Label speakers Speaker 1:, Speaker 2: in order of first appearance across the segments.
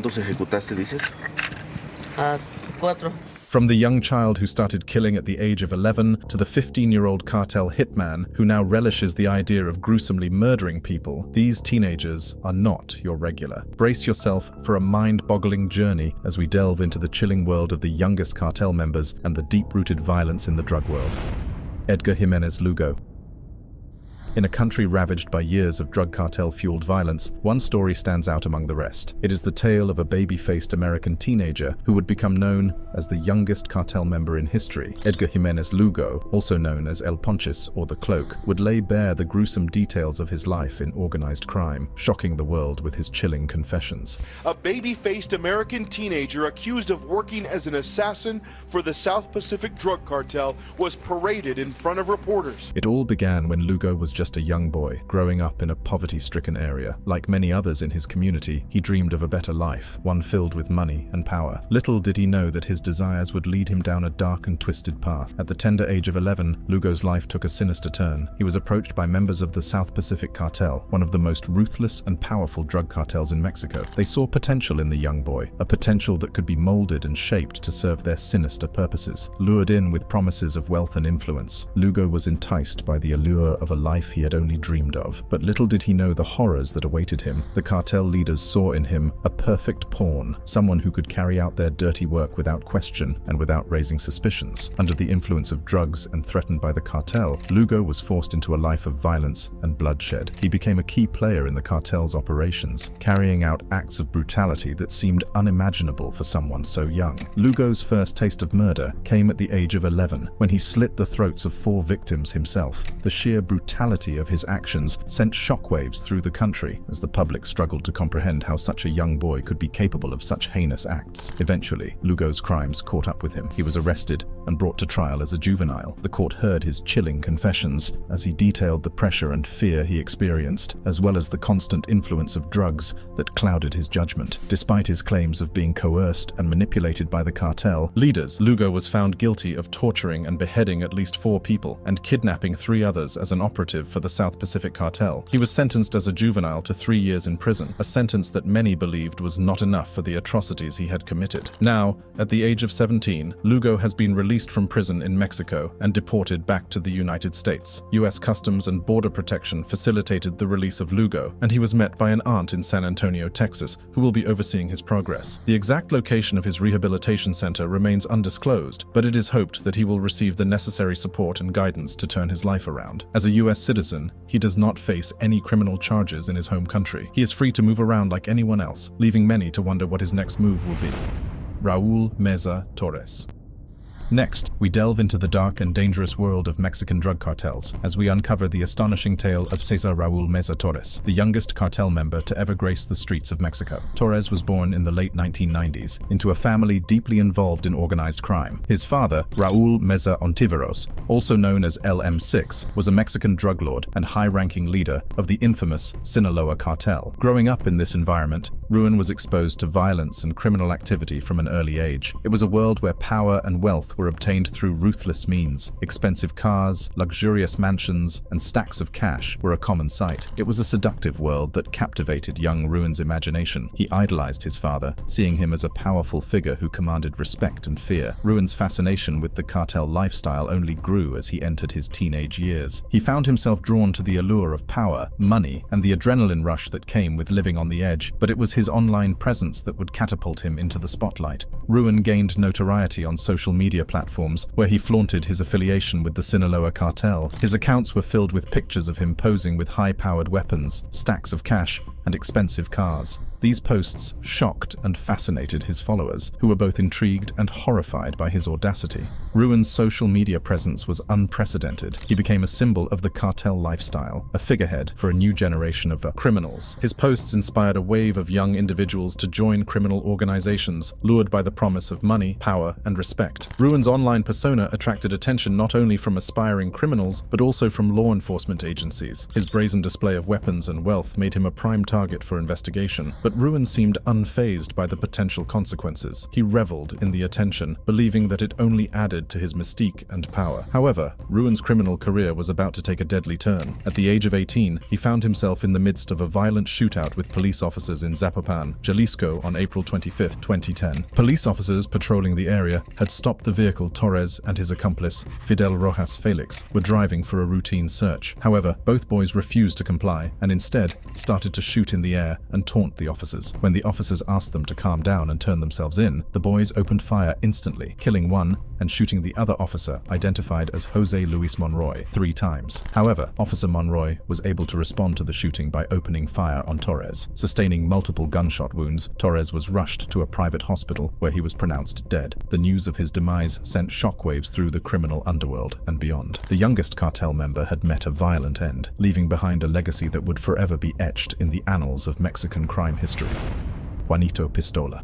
Speaker 1: ¿Cuántos ejecutaste, dices?
Speaker 2: Ah, 4.
Speaker 3: From the young child who started killing at the age of 11 to the 15-year-old cartel hitman who now relishes the idea of gruesomely murdering people, these teenagers are not your regular. Brace yourself for a mind-boggling journey as we delve into the chilling world of the youngest cartel members and the deep-rooted violence in the drug world. Edgar Jimenez Lugo. In a country ravaged by years of drug cartel-fueled violence, one story stands out among the rest. It is the tale of a baby-faced American teenager who would become known as the youngest cartel member in history. Edgar Jimenez Lugo, also known as El Ponchis or the Cloak, would lay bare the gruesome details of his life in organized crime, shocking the world with his chilling confessions.
Speaker 4: A baby-faced American teenager accused of working as an assassin for the South Pacific Drug Cartel was paraded in front of reporters.
Speaker 3: It all began when Lugo was just a young boy, growing up in a poverty-stricken area. Like many others in his community, he dreamed of a better life, one filled with money and power. Little did he know that his desires would lead him down a dark and twisted path. At the tender age of 11, Lugo's life took a sinister turn. He was approached by members of the South Pacific Cartel, one of the most ruthless and powerful drug cartels in Mexico. They saw potential in the young boy, a potential that could be molded and shaped to serve their sinister purposes. Lured in with promises of wealth and influence, Lugo was enticed by the allure of a life he had only dreamed of. But little did he know the horrors that awaited him. The cartel leaders saw in him a perfect pawn, someone who could carry out their dirty work without question and without raising suspicions. Under the influence of drugs and threatened by the cartel, Lugo was forced into a life of violence and bloodshed. He became a key player in the cartel's operations, carrying out acts of brutality that seemed unimaginable for someone so young. Lugo's first taste of murder came at the age of 11, when he slit the throats of 4 victims himself. The sheer brutality of his actions sent shockwaves through the country as the public struggled to comprehend how such a young boy could be capable of such heinous acts. Eventually, Lugo's crimes caught up with him. He was arrested and brought to trial as a juvenile. The court heard his chilling confessions as he detailed the pressure and fear he experienced, as well as the constant influence of drugs that clouded his judgment. Despite his claims of being coerced and manipulated by the cartel leaders, Lugo was found guilty of torturing and beheading at least 4 people and kidnapping 3 others as an operative for the South Pacific Cartel. He was sentenced as a juvenile to 3 years in prison, a sentence that many believed was not enough for the atrocities he had committed. Now, at the age of 17, Lugo has been released from prison in Mexico and deported back to the United States. U.S. Customs and Border Protection facilitated the release of Lugo, and he was met by an aunt in San Antonio, Texas, who will be overseeing his progress. The exact location of his rehabilitation center remains undisclosed, but it is hoped that he will receive the necessary support and guidance to turn his life around. As a U.S. citizen, he does not face any criminal charges in his home country. He is free to move around like anyone else, leaving many to wonder what his next move will be. Raúl Meza Torres. Next, we delve into the dark and dangerous world of Mexican drug cartels as we uncover the astonishing tale of Cesar Raúl Meza Torres, the youngest cartel member to ever grace the streets of Mexico. Torres was born in the late 1990s into a family deeply involved in organized crime. His father, Raúl Meza Ontiveros, also known as LM6, was a Mexican drug lord and high-ranking leader of the infamous Sinaloa cartel. Growing up in this environment, Ruin was exposed to violence and criminal activity from an early age. It was a world where power and wealth were obtained through ruthless means. Expensive cars, luxurious mansions, and stacks of cash were a common sight. It was a seductive world that captivated young Ruin's imagination. He idolized his father, seeing him as a powerful figure who commanded respect and fear. Ruin's fascination with the cartel lifestyle only grew as he entered his teenage years. He found himself drawn to the allure of power, money, and the adrenaline rush that came with living on the edge, but it was his online presence that would catapult him into the spotlight. Ruin gained notoriety on social media platforms where he flaunted his affiliation with the Sinaloa cartel. His accounts were filled with pictures of him posing with high-powered weapons, stacks of cash, and expensive cars. These posts shocked and fascinated his followers, who were both intrigued and horrified by his audacity. Ruin's social media presence was unprecedented. He became a symbol of the cartel lifestyle, a figurehead for a new generation of criminals. His posts inspired a wave of young individuals to join criminal organizations, lured by the promise of money, power, and respect. Ruin's online persona attracted attention not only from aspiring criminals, but also from law enforcement agencies. His brazen display of weapons and wealth made him a prime target target for investigation, but Ruin seemed unfazed by the potential consequences. He reveled in the attention, believing that it only added to his mystique and power. However, Ruin's criminal career was about to take a deadly turn. At the age of 18, he found himself in the midst of a violent shootout with police officers in Zapopan, Jalisco on April 25, 2010. Police officers patrolling the area had stopped the vehicle Torres and his accomplice, Fidel Rojas Felix, were driving for a routine search. However, both boys refused to comply and instead started to shoot in the air and taunt the officers. When the officers asked them to calm down and turn themselves in, the boys opened fire instantly, killing one and shooting the other officer, identified as Jose Luis Monroy, 3 times. However, Officer Monroy was able to respond to the shooting by opening fire on Torres. Sustaining multiple gunshot wounds, Torres was rushed to a private hospital where he was pronounced dead. The news of his demise sent shockwaves through the criminal underworld and beyond. The youngest cartel member had met a violent end, leaving behind a legacy that would forever be etched in the annals of Mexican crime history. Juanito Pistola.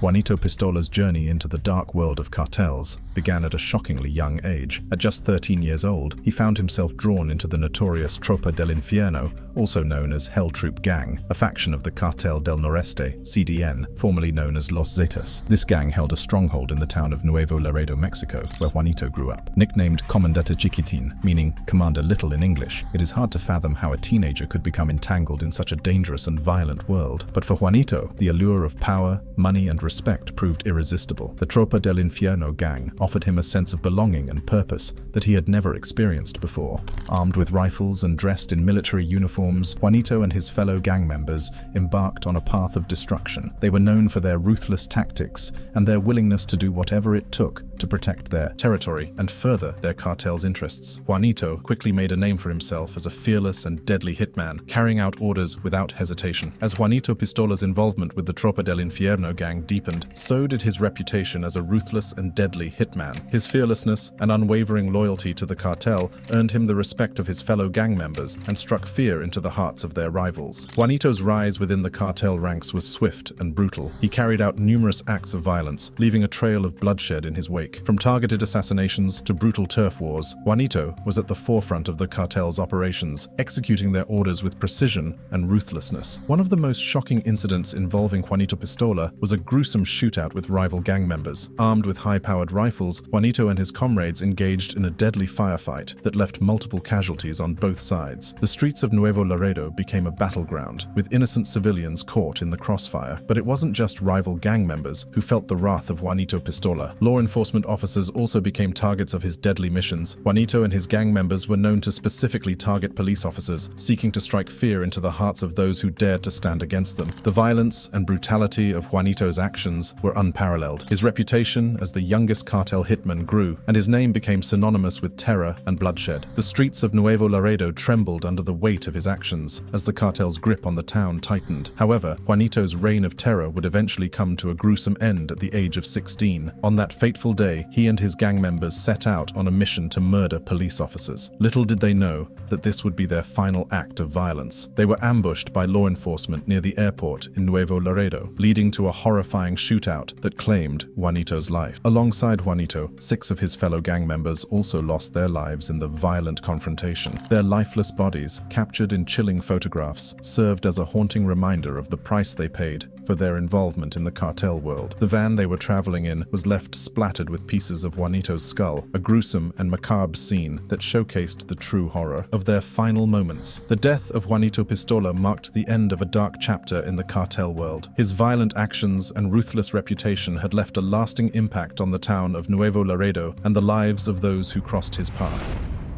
Speaker 3: Juanito Pistola's journey into the dark world of cartels began at a shockingly young age. At just 13 years old, he found himself drawn into the notorious Tropa del Infierno, also known as Hell Troop Gang, a faction of the Cartel del Noreste, CDN, formerly known as Los Zetas. This gang held a stronghold in the town of Nuevo Laredo, Mexico, where Juanito grew up. Nicknamed Comandante Chiquitin, meaning Commander Little in English, it is hard to fathom how a teenager could become entangled in such a dangerous and violent world. But for Juanito, the allure of power, money, and respect proved irresistible. The Tropa del Infierno gang offered him a sense of belonging and purpose that he had never experienced before. Armed with rifles and dressed in military uniforms, Juanito and his fellow gang members embarked on a path of destruction. They were known for their ruthless tactics and their willingness to do whatever it took to protect their territory and further their cartel's interests. Juanito quickly made a name for himself as a fearless and deadly hitman, carrying out orders without hesitation. As Juanito Pistola's involvement with the Tropa del Infierno gang deepened, so did his reputation as a ruthless and deadly hitman. His fearlessness and unwavering loyalty to the cartel earned him the respect of his fellow gang members and struck fear into the hearts of their rivals. Juanito's rise within the cartel ranks was swift and brutal. He carried out numerous acts of violence, leaving a trail of bloodshed in his wake. From targeted assassinations to brutal turf wars, Juanito was at the forefront of the cartel's operations, executing their orders with precision and ruthlessness. One of the most shocking incidents involving Juanito Pistola was a gruesome shootout with rival gang members. Armed with high-powered rifles, Juanito and his comrades engaged in a deadly firefight that left multiple casualties on both sides. The streets of Nuevo Laredo became a battleground, with innocent civilians caught in the crossfire. But it wasn't just rival gang members who felt the wrath of Juanito Pistola. Law enforcement officers also became targets of his deadly missions. Juanito and his gang members were known to specifically target police officers, seeking to strike fear into the hearts of those who dared to stand against them. The violence and brutality of Juanito's actions were unparalleled. His reputation as the youngest cartel hitman grew, and his name became synonymous with terror and bloodshed. The streets of Nuevo Laredo trembled under the weight of his actions as the cartel's grip on the town tightened. However, Juanito's reign of terror would eventually come to a gruesome end at the age of 16. On that fateful day, he and his gang members set out on a mission to murder police officers. Little did they know that this would be their final act of violence. They were ambushed by law enforcement near the airport in Nuevo Laredo, leading to a horrifying shootout that claimed Juanito's life. Alongside Juanito, 6 of his fellow gang members also lost their lives in the violent confrontation. Their lifeless bodies, captured in chilling photographs, served as a haunting reminder of the price they paid for their involvement in the cartel world. The van they were traveling in was left splattered with pieces of Juanito's skull, a gruesome and macabre scene that showcased the true horror of their final moments. The death of Juanito Pistola marked the end of a dark chapter in the cartel world. His violent actions and ruthless reputation had left a lasting impact on the town of Nuevo Laredo and the lives of those who crossed his path.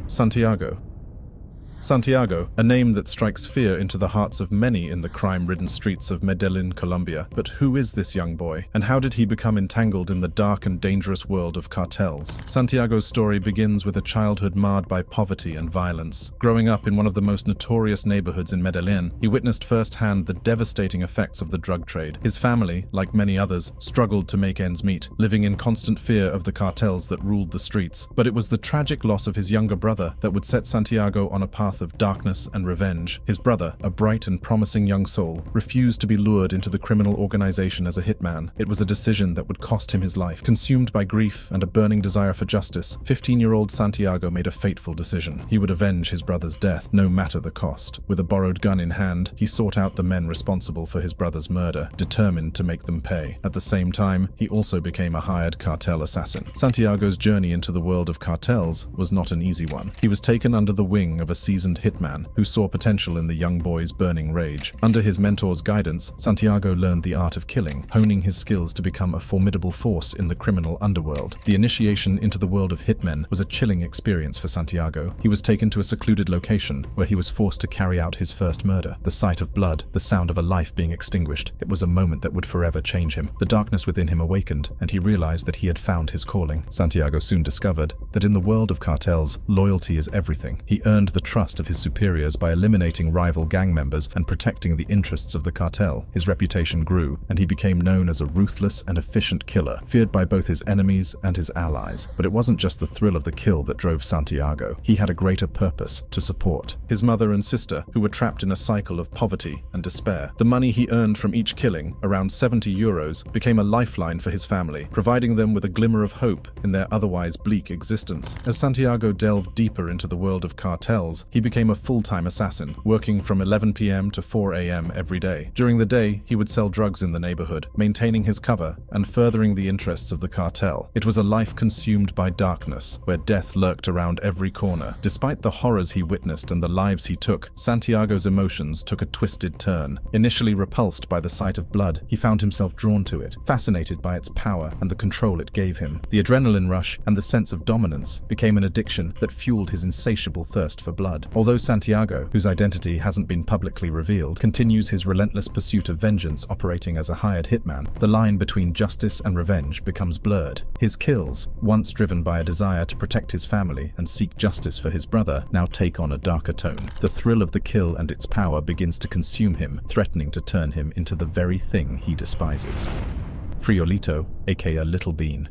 Speaker 3: Santiago. Santiago, a name that strikes fear into the hearts of many in the crime-ridden streets of Medellin, Colombia. But who is this young boy, and how did he become entangled in the dark and dangerous world of cartels? Santiago's story begins with a childhood marred by poverty and violence. Growing up in one of the most notorious neighborhoods in Medellin, he witnessed firsthand the devastating effects of the drug trade. His family, like many others, struggled to make ends meet, living in constant fear of the cartels that ruled the streets. But it was the tragic loss of his younger brother that would set Santiago on a path path of darkness and revenge. His brother, a bright and promising young soul, refused to be lured into the criminal organization as a hitman. It was a decision that would cost him his life. Consumed by grief and a burning desire for justice, 15-year-old Santiago made a fateful decision. He would avenge his brother's death, no matter the cost. With a borrowed gun in hand, he sought out the men responsible for his brother's murder, determined to make them pay. At the same time, he also became a hired cartel assassin. Santiago's journey into the world of cartels was not an easy one. He was taken under the wing of a seasoned hitman who saw potential in the young boy's burning rage. Under his mentor's guidance, Santiago learned the art of killing, honing his skills to become a formidable force in the criminal underworld. The initiation into the world of hitmen was a chilling experience for Santiago. He was taken to a secluded location where he was forced to carry out his first murder. The sight of blood, the sound of a life being extinguished, it was a moment that would forever change him. The darkness within him awakened, and he realized that he had found his calling. Santiago soon discovered that in the world of cartels, loyalty is everything. He earned the trust of his superiors by eliminating rival gang members and protecting the interests of the cartel. His reputation grew, and he became known as a ruthless and efficient killer, feared by both his enemies and his allies. But it wasn't just the thrill of the kill that drove Santiago. He had a greater purpose: to support his mother and sister, who were trapped in a cycle of poverty and despair. The money he earned from each killing, around 70 euros, became a lifeline for his family, providing them with a glimmer of hope in their otherwise bleak existence. As Santiago delved deeper into the world of cartels, he became a full-time assassin, working from 11 p.m. to 4 a.m. every day. During the day, he would sell drugs in the neighborhood, maintaining his cover and furthering the interests of the cartel. It was a life consumed by darkness, where death lurked around every corner. Despite the horrors he witnessed and the lives he took, Santiago's emotions took a twisted turn. Initially repulsed by the sight of blood, he found himself drawn to it, fascinated by its power and the control it gave him. The adrenaline rush and the sense of dominance became an addiction that fueled his insatiable thirst for blood. Although Santiago, whose identity hasn't been publicly revealed, continues his relentless pursuit of vengeance operating as a hired hitman, the line between justice and revenge becomes blurred. His kills, once driven by a desire to protect his family and seek justice for his brother, now take on a darker tone. The thrill of the kill and its power begins to consume him, threatening to turn him into the very thing he despises. Friolito, aka Little Bean.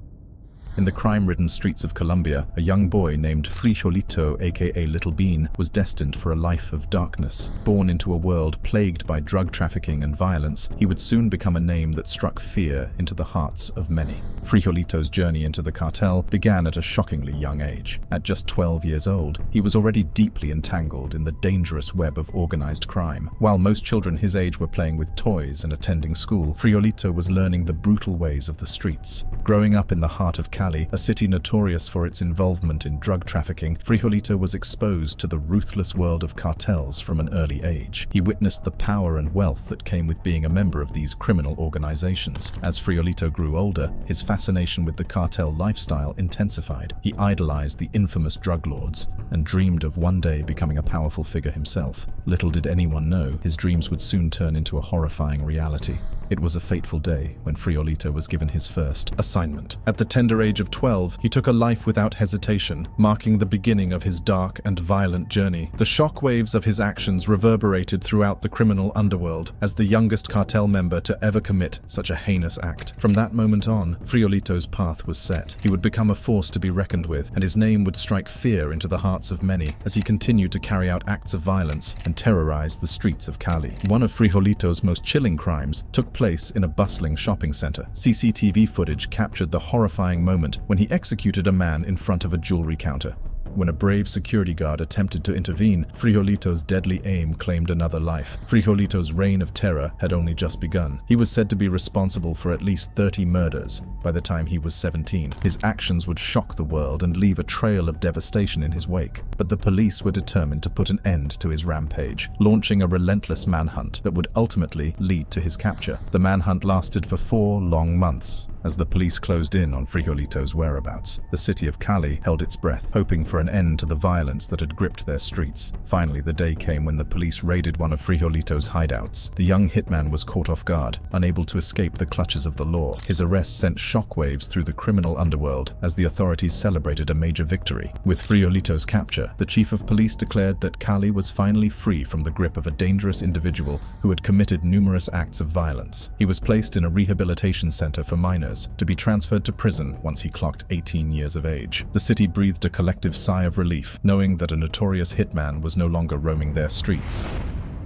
Speaker 3: In the crime-ridden streets of Colombia, a young boy named Frijolito, aka Little Bean, was destined for a life of darkness. Born into a world plagued by drug trafficking and violence, he would soon become a name that struck fear into the hearts of many. Frijolito's journey into the cartel began at a shockingly young age. At just 12 years old, he was already deeply entangled in the dangerous web of organized crime. While most children his age were playing with toys and attending school, Frijolito was learning the brutal ways of the streets. Growing up in the heart of Cali, a city notorious for its involvement in drug trafficking, Frijolito was exposed to the ruthless world of cartels from an early age. He witnessed the power and wealth that came with being a member of these criminal organizations. As Frijolito grew older, his fascination with the cartel lifestyle intensified. He idolized the infamous drug lords and dreamed of one day becoming a powerful figure himself. Little did anyone know, his dreams would soon turn into a horrifying reality. It was a fateful day when Frijolito was given his first assignment. At the tender age of 12, he took a life without hesitation, marking the beginning of his dark and violent journey. The shockwaves of his actions reverberated throughout the criminal underworld as the youngest cartel member to ever commit such a heinous act. From that moment on, Frijolito's path was set. He would become a force to be reckoned with, and his name would strike fear into the hearts of many as he continued to carry out acts of violence and terrorize the streets of Cali. One of Frijolito's most chilling crimes took place in a bustling shopping center. CCTV footage captured the horrifying moment when he executed a man in front of a jewelry counter. When a brave security guard attempted to intervene, Frijolito's deadly aim claimed another life. Frijolito's reign of terror had only just begun. He was said to be responsible for at least 30 murders by the time he was 17. His actions would shock the world and leave a trail of devastation in his wake. But the police were determined to put an end to his rampage, launching a relentless manhunt that would ultimately lead to his capture. The manhunt lasted for 4 long months. As the police closed in on Frijolito's whereabouts, the city of Cali held its breath, hoping for an end to the violence that had gripped their streets. Finally, the day came when the police raided one of Frijolito's hideouts. The young hitman was caught off guard, unable to escape the clutches of the law. His arrest sent shockwaves through the criminal underworld as the authorities celebrated a major victory. With Frijolito's capture, the chief of police declared that Cali was finally free from the grip of a dangerous individual who had committed numerous acts of violence. He was placed in a rehabilitation center for minors, years, to be transferred to prison once he clocked 18 years of age. The city breathed a collective sigh of relief, knowing that a notorious hitman was no longer roaming their streets.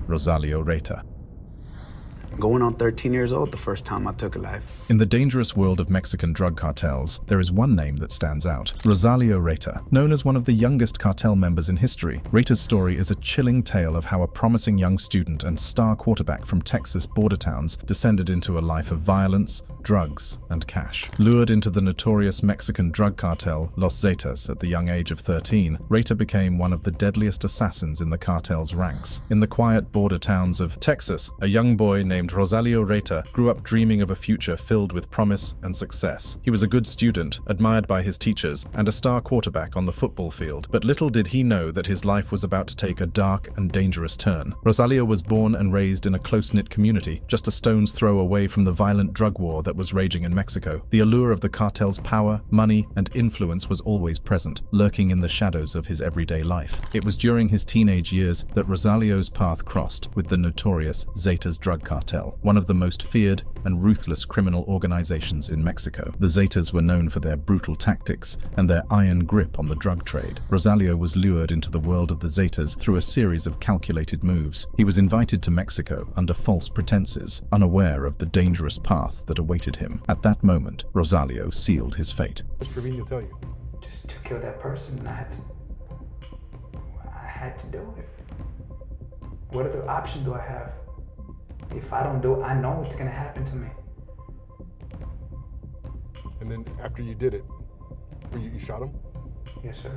Speaker 3: Rosalio Reta.
Speaker 1: Going on 13 years old the first time I took a life.
Speaker 3: In the dangerous world of Mexican drug cartels, there is one name that stands out: Rosalio Reta. Known as one of the youngest cartel members in history, Reta's story is a chilling tale of how a promising young student and star quarterback from Texas border towns descended into a life of violence, drugs, and cash. Lured into the notorious Mexican drug cartel Los Zetas at the young age of 13, Reta became one of the deadliest assassins in the cartel's ranks. In the quiet border towns of Texas, a young boy named Rosalio Reta grew up dreaming of a future filled with promise and success. He was a good student, admired by his teachers, and a star quarterback on the football field, but little did he know that his life was about to take a dark and dangerous turn. Rosalio was born and raised in a close-knit community, just a stone's throw away from the violent drug war that was raging in Mexico. The allure of the cartel's power, money, and influence was always present, lurking in the shadows of his everyday life. It was during his teenage years that Rosalio's path crossed with the notorious Zetas drug cartel, one of the most feared and ruthless criminal organizations in Mexico. The Zetas were known for their brutal tactics and their iron grip on the drug trade. Rosalio was lured into the world of the Zetas through a series of calculated moves. He was invited to Mexico under false pretenses, unaware of the dangerous path that awaited him. At that moment, Rosalio sealed his fate.
Speaker 4: What's Trevino tell you?
Speaker 1: Just to kill that person, I had to do it. What other option do I have? If I don't do it, I know it's gonna happen to me.
Speaker 4: And then after you did it, you shot him?
Speaker 1: Yes, sir.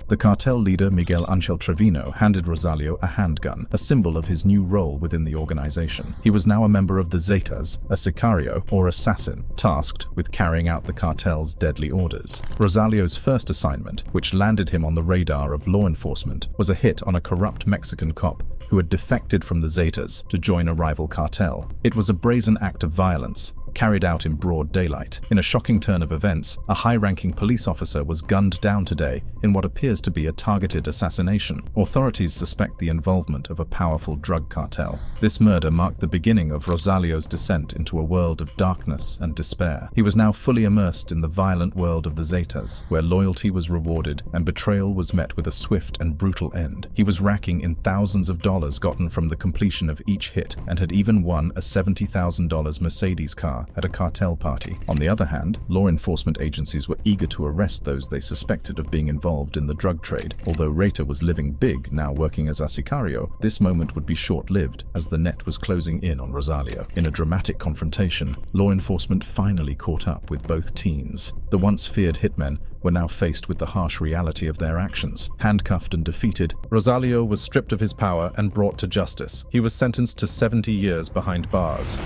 Speaker 3: The cartel leader Miguel Angel Trevino handed Rosalio a handgun, a symbol of his new role within the organization. He was now a member of the Zetas, a sicario or assassin, tasked with carrying out the cartel's deadly orders. Rosalio's first assignment, which landed him on the radar of law enforcement, was a hit on a corrupt Mexican cop who had defected from the Zetas to join a rival cartel. It was a brazen act of violence, carried out in broad daylight. In a shocking turn of events, a high-ranking police officer was gunned down today in what appears to be a targeted assassination. Authorities suspect the involvement of a powerful drug cartel. This murder marked the beginning of Rosalio's descent into a world of darkness and despair. He was now fully immersed in the violent world of the Zetas, where loyalty was rewarded and betrayal was met with a swift and brutal end. He was racking in thousands of dollars gotten from the completion of each hit, and had even won a $70,000 Mercedes car at a cartel party. On the other hand, law enforcement agencies were eager to arrest those they suspected of being involved in the drug trade. Although Reta was living big, now working as a sicario, this moment would be short-lived as the net was closing in on Rosalio. In a dramatic confrontation, law enforcement finally caught up with both teens. The once feared hitmen were now faced with the harsh reality of their actions. Handcuffed and defeated, Rosalio was stripped of his power and brought to justice. He was sentenced to 70 years behind bars.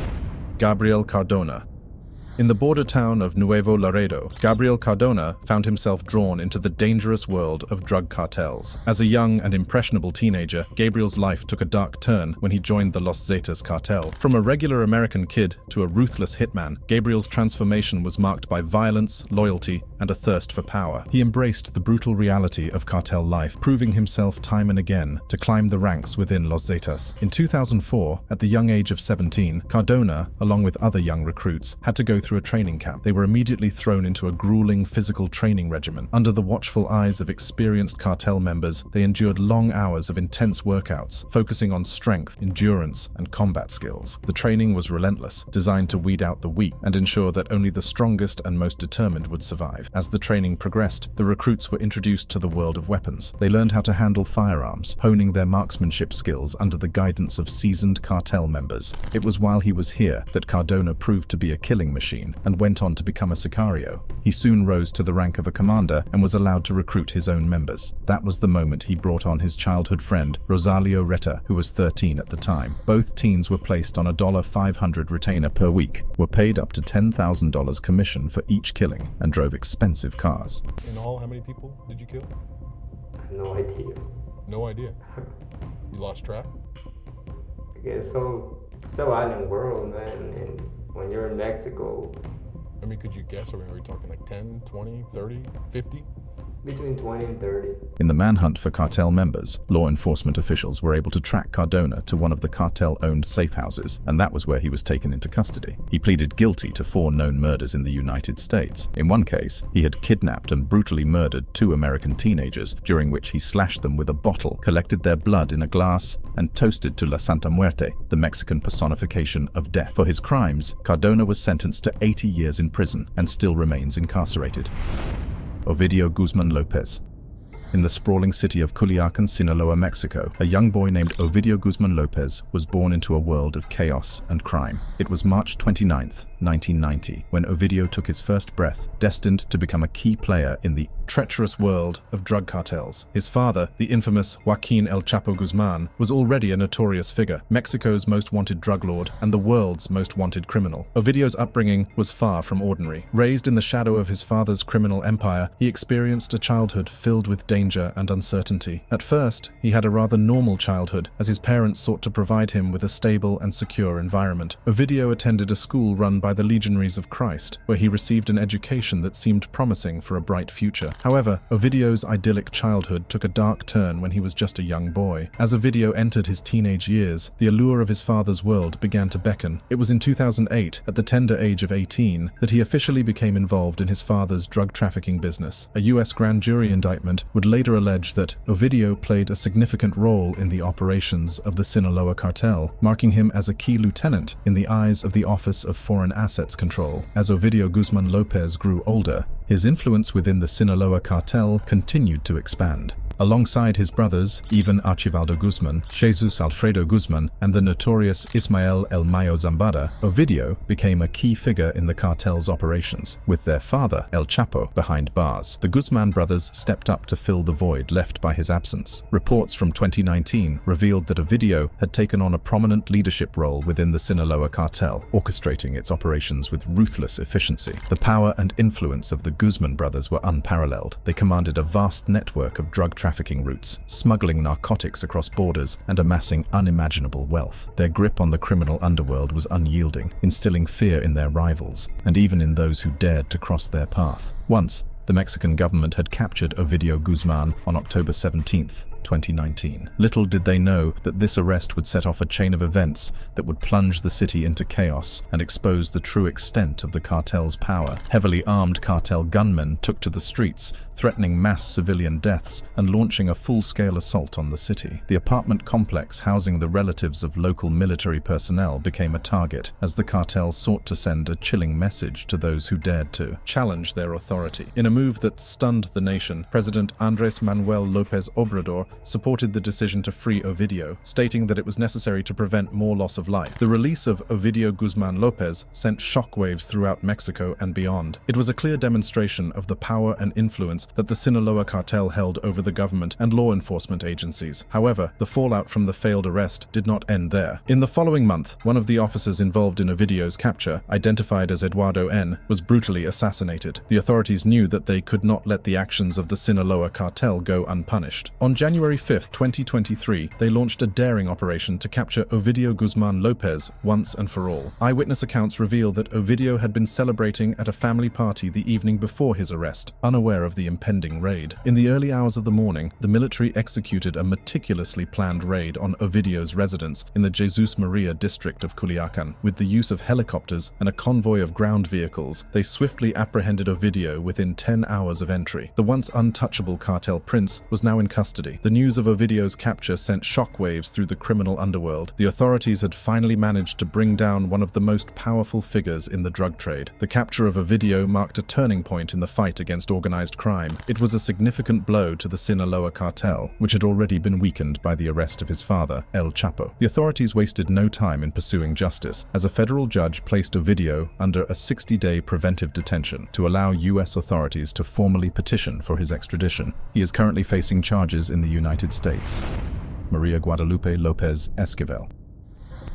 Speaker 3: Gabriel Cardona. In the border town of Nuevo Laredo, Gabriel Cardona found himself drawn into the dangerous world of drug cartels. As a young and impressionable teenager, Gabriel's life took a dark turn when he joined the Los Zetas cartel. From a regular American kid to a ruthless hitman, Gabriel's transformation was marked by violence, loyalty, and a thirst for power. He embraced the brutal reality of cartel life, proving himself time and again to climb the ranks within Los Zetas. In 2004, at the young age of 17, Cardona, along with other young recruits, had to go through a training camp. They were immediately thrown into a grueling physical training regimen. Under the watchful eyes of experienced cartel members, they endured long hours of intense workouts, focusing on strength, endurance, and combat skills. The training was relentless, designed to weed out the weak and ensure that only the strongest and most determined would survive. As the training progressed, the recruits were introduced to the world of weapons. They learned how to handle firearms, honing their marksmanship skills under the guidance of seasoned cartel members. It was while he was here that Cardona proved to be a killing machine and went on to become a sicario. He soon rose to the rank of a commander and was allowed to recruit his own members. That was the moment he brought on his childhood friend, Rosalio Reta, who was 13 at the time. Both teens were placed on a $500 retainer per week, were paid up to $10,000 commission for each killing, and drove expensive cars.
Speaker 4: In all, how many people did you kill?
Speaker 5: No idea.
Speaker 4: No idea. You lost track?
Speaker 5: It's so island world, man, and when you're in Mexico.
Speaker 4: I mean, could you guess? Are we talking like 10, 20, 30, 50?
Speaker 5: Between 20 and 30.
Speaker 3: In the manhunt for cartel members, law enforcement officials were able to track Cardona to one of the cartel-owned safe houses, and that was where he was taken into custody. He pleaded guilty to 4 known murders in the United States. In one case, he had kidnapped and brutally murdered 2 American teenagers, during which he slashed them with a bottle, collected their blood in a glass, and toasted to La Santa Muerte, the Mexican personification of death. For his crimes, Cardona was sentenced to 80 years in prison and still remains incarcerated. Ovidio Guzman Lopez. In the sprawling city of Culiacan, Sinaloa, Mexico, a young boy named Ovidio Guzman Lopez was born into a world of chaos and crime. It was March 29th, 1990, when Ovidio took his first breath, destined to become a key player in the treacherous world of drug cartels. His father, the infamous Joaquin El Chapo Guzman, was already a notorious figure, Mexico's most wanted drug lord and the world's most wanted criminal. Ovidio's upbringing was far from ordinary. Raised in the shadow of his father's criminal empire, he experienced a childhood filled with danger and uncertainty. At first, he had a rather normal childhood, as his parents sought to provide him with a stable and secure environment. Ovidio attended a school run by the Legionaries of Christ, where he received an education that seemed promising for a bright future. However, Ovidio's idyllic childhood took a dark turn when he was just a young boy. As Ovidio entered his teenage years, the allure of his father's world began to beckon. It was in 2008, at the tender age of 18, that he officially became involved in his father's drug trafficking business. A U.S. grand jury indictment would later allege that Ovidio played a significant role in the operations of the Sinaloa cartel, marking him as a key lieutenant in the eyes of the Office of Foreign Assets Control. As Ovidio Guzman Lopez grew older, his influence within the Sinaloa cartel continued to expand. Alongside his brothers, Ivan Archivaldo Guzman, Jesus Alfredo Guzman, and the notorious Ismael El Mayo Zambada, Ovidio became a key figure in the cartel's operations, with their father, El Chapo, behind bars. The Guzman brothers stepped up to fill the void left by his absence. Reports from 2019 revealed that Ovidio had taken on a prominent leadership role within the Sinaloa cartel, orchestrating its operations with ruthless efficiency. The power and influence of the Guzman brothers were unparalleled. They commanded a vast network of drug trafficking routes, smuggling narcotics across borders, and amassing unimaginable wealth. Their grip on the criminal underworld was unyielding, instilling fear in their rivals, and even in those who dared to cross their path. Once, the Mexican government had captured Ovidio Guzman on October 17th, 2019. Little did they know that this arrest would set off a chain of events that would plunge the city into chaos and expose the true extent of the cartel's power. Heavily armed cartel gunmen took to the streets, threatening mass civilian deaths and launching a full-scale assault on the city. The apartment complex housing the relatives of local military personnel became a target, as the cartel sought to send a chilling message to those who dared to challenge their authority. In a move that stunned the nation, President Andrés Manuel López Obrador supported the decision to free Ovidio, stating that it was necessary to prevent more loss of life. The release of Ovidio Guzman Lopez sent shockwaves throughout Mexico and beyond. It was a clear demonstration of the power and influence that the Sinaloa cartel held over the government and law enforcement agencies. However, the fallout from the failed arrest did not end there. In the following month, one of the officers involved in Ovidio's capture, identified as Eduardo N., was brutally assassinated. The authorities knew that they could not let the actions of the Sinaloa cartel go unpunished. On January 5th, 2023, they launched a daring operation to capture Ovidio Guzman Lopez once and for all. Eyewitness accounts reveal that Ovidio had been celebrating at a family party the evening before his arrest, unaware of the impending raid. In the early hours of the morning, the military executed a meticulously planned raid on Ovidio's residence in the Jesus Maria district of Culiacan. With the use of helicopters and a convoy of ground vehicles, they swiftly apprehended Ovidio within 10 hours of entry. The once untouchable cartel prince was now in custody. The news of Ovidio's capture sent shockwaves through the criminal underworld. The authorities had finally managed to bring down one of the most powerful figures in the drug trade. The capture of Ovidio marked a turning point in the fight against organized crime. It was a significant blow to the Sinaloa cartel, which had already been weakened by the arrest of his father, El Chapo. The authorities wasted no time in pursuing justice, as a federal judge placed Ovidio under a 60-day preventive detention to allow U.S. authorities to formally petition for his extradition. He is currently facing charges in the United States. Maria Guadalupe Lopez Esquivel.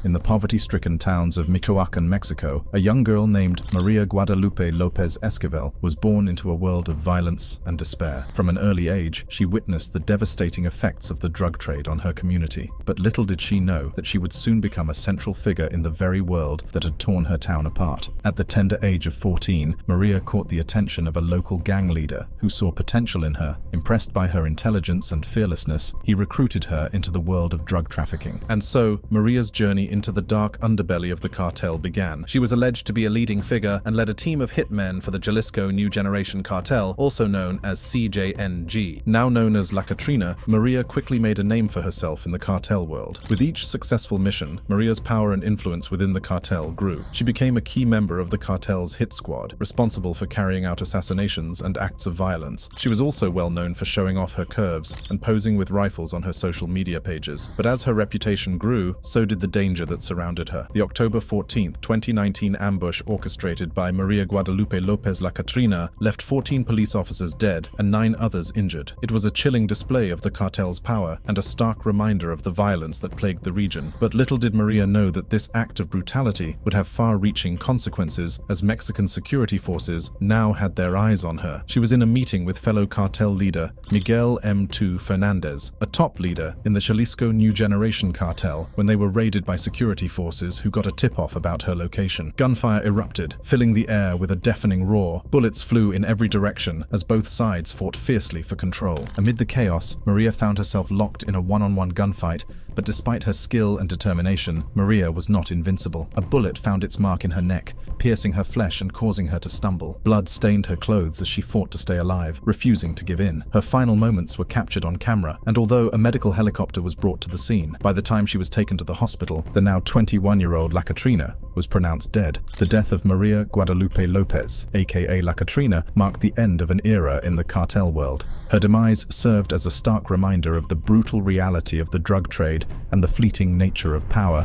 Speaker 3: In the poverty-stricken towns of Michoacan, Mexico, a young girl named Maria Guadalupe Lopez Esquivel was born into a world of violence and despair. From an early age, she witnessed the devastating effects of the drug trade on her community. But little did she know that she would soon become a central figure in the very world that had torn her town apart. At the tender age of 14, Maria caught the attention of a local gang leader who saw potential in her. Impressed by her intelligence and fearlessness, he recruited her into the world of drug trafficking. And so, Maria's journey into the dark underbelly of the cartel began. She was alleged to be a leading figure and led a team of hitmen for the Jalisco New Generation Cartel, also known as CJNG. Now known as La Catrina, Maria quickly made a name for herself in the cartel world. With each successful mission, Maria's power and influence within the cartel grew. She became a key member of the cartel's hit squad, responsible for carrying out assassinations and acts of violence. She was also well known for showing off her curves and posing with rifles on her social media pages. But as her reputation grew, so did the danger that surrounded her. The October 14, 2019 ambush orchestrated by Maria Guadalupe Lopez La Catrina left 14 police officers dead and 9 others injured. It was a chilling display of the cartel's power and a stark reminder of the violence that plagued the region. But little did Maria know that this act of brutality would have far-reaching consequences, as Mexican security forces now had their eyes on her. She was in a meeting with fellow cartel leader Miguel M2 Fernandez, a top leader in the Jalisco New Generation Cartel, when they were raided by security forces who got a tip-off about her location. Gunfire erupted, filling the air with a deafening roar. Bullets flew in every direction as both sides fought fiercely for control. Amid the chaos, Maria found herself locked in a one-on-one gunfight, but despite her skill and determination, Maria was not invincible. A bullet found its mark in her neck, piercing her flesh and causing her to stumble. Blood stained her clothes as she fought to stay alive, refusing to give in. Her final moments were captured on camera, and although a medical helicopter was brought to the scene, by the time she was taken to the hospital, the now 21-year-old La Catrina was pronounced dead. The death of Maria Guadalupe Lopez, aka La Catrina, marked the end of an era in the cartel world. Her demise served as a stark reminder of the brutal reality of the drug trade and the fleeting nature of power.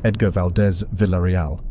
Speaker 3: Edgar Valdez Villarreal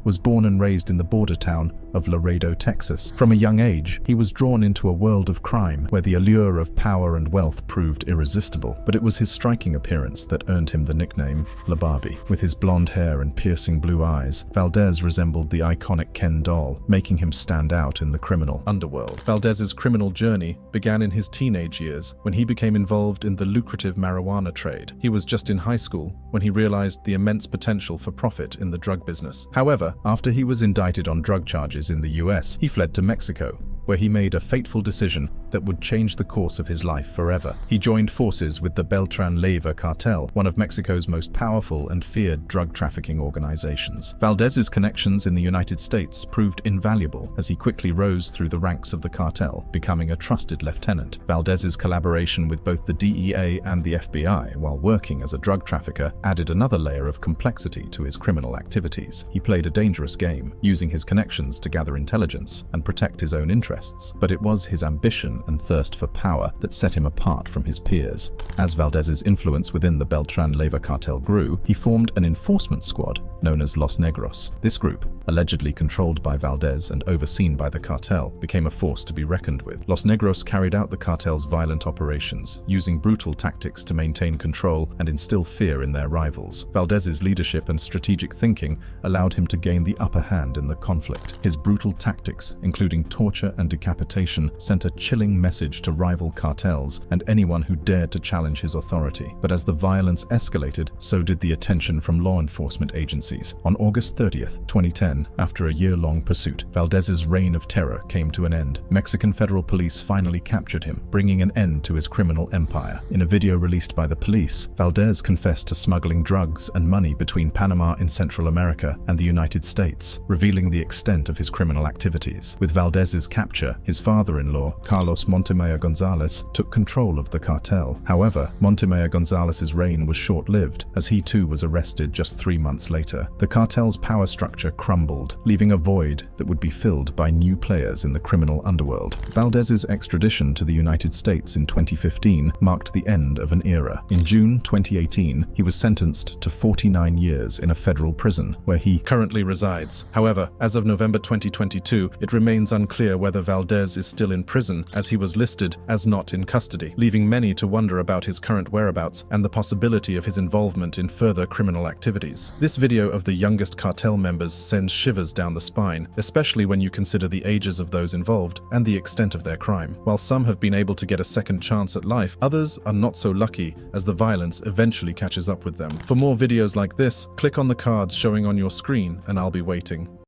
Speaker 3: was born and raised in the border town of Laredo, Texas. From a young age, he was drawn into a world of crime where the allure of power and wealth proved irresistible. But it was his striking appearance that earned him the nickname La Barbie. With his blonde hair and piercing blue eyes, Valdez resembled the iconic Ken doll, making him stand out in the criminal underworld. Valdez's criminal journey began in his teenage years when he became involved in the lucrative marijuana trade. He was just in high school when he realized the immense potential for profit in the drug business. However, after he was indicted on drug charges in the US, he fled to Mexico, where he made a fateful decision that would change the course of his life forever. He joined forces with the Beltran-Leyva cartel, one of Mexico's most powerful and feared drug trafficking organizations. Valdez's connections in the United States proved invaluable as he quickly rose through the ranks of the cartel, becoming a trusted lieutenant. Valdez's collaboration with both the DEA and the FBI while working as a drug trafficker added another layer of complexity to his criminal activities. He played a dangerous game, using his connections to gather intelligence and protect his own interests. But it was his ambition and thirst for power that set him apart from his peers. As Valdez's influence within the Beltran-Leyva cartel grew, he formed an enforcement squad known as Los Negros. This group, allegedly controlled by Valdez and overseen by the cartel, became a force to be reckoned with. Los Negros carried out the cartel's violent operations, using brutal tactics to maintain control and instill fear in their rivals. Valdez's leadership and strategic thinking allowed him to gain the upper hand in the conflict. His brutal tactics, including torture and decapitation, sent a chilling message to rival cartels and anyone who dared to challenge his authority. But as the violence escalated, so did the attention from law enforcement agencies. On August 30th, 2010, after a year-long pursuit, Valdez's reign of terror came to an end. Mexican federal police finally captured him, bringing an end to his criminal empire. In a video released by the police, Valdez confessed to smuggling drugs and money between Panama in Central America and the United States, revealing the extent of his criminal activities. With Valdez's capture, his father-in-law, Carlos Montemayor Gonzalez, took control of the cartel. However, Montemayor Gonzalez's reign was short-lived, as he too was arrested just 3 months later. The cartel's power structure crumbled, leaving a void that would be filled by new players in the criminal underworld. Valdez's extradition to the United States in 2015 marked the end of an era. In June 2018, he was sentenced to 49 years in a federal prison, where he currently resides. However, as of November 2022, it remains unclear whether Valdez is still in prison, as as he was listed as not in custody, leaving many to wonder about his current whereabouts and the possibility of his involvement in further criminal activities. This video of the youngest cartel members sends shivers down the spine, especially when you consider the ages of those involved and the extent of their crime. While some have been able to get a second chance at life, others are not so lucky as the violence eventually catches up with them. For more videos like this, click on the cards showing on your screen and I'll be waiting.